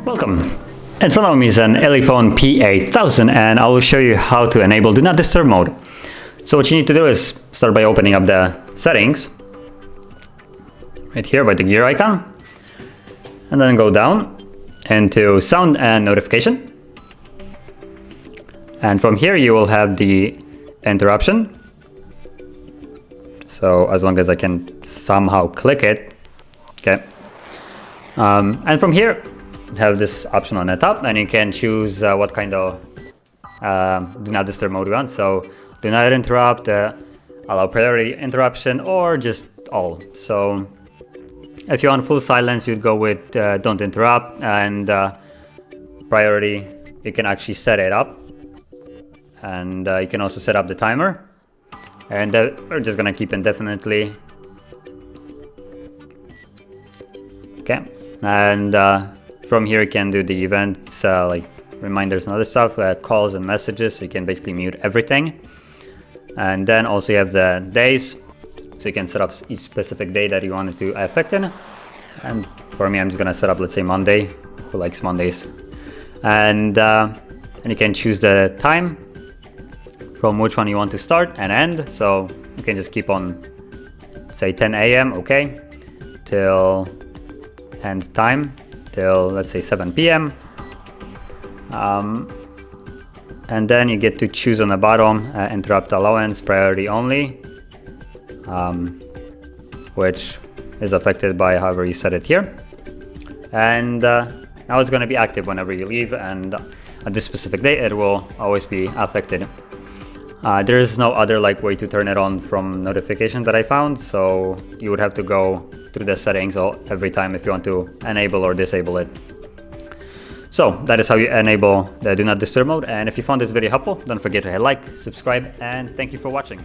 Welcome. In front of me is an ELEPHONE P8000 and I will show you how to enable Do Not Disturb mode. So what you need to do is start by opening up the settings right here by the gear icon, and then go down into sound and notification, and from here you will have the interruption. So as long as I can somehow click it, okay, and from here have this option on the top, and you can choose what kind of Do Not Disturb mode you want. So do not interrupt, allow priority interruption, or just all. So if you want full silence, you'd go with don't interrupt, and priority, you can actually set it up, and you can also set up the timer, and we're just gonna keep indefinitely. Okay, and from here you can do the events like reminders and other stuff, calls and messages, so you can basically mute everything. And then also you have the days, so you can set up each specific day that you want it to affect in. And for me, I'm just gonna set up, let's say, Monday. Who likes Mondays? And you can choose the time from which one you want to start and end. So you can just keep on, say, 10 a.m. okay, till end time till, let's say, 7 p.m. And then you get to choose on the bottom interrupt allowance, priority only, which is affected by however you set it here. And now it's going to be active whenever you leave, and at this specific day it will always be affected. There is no other way to turn it on from notification that I found, so you would have to go through the settings every time if you want to enable or disable it. So that is how you enable the Do Not Disturb mode, and if you found this video helpful, don't forget to hit like, subscribe, and thank you for watching.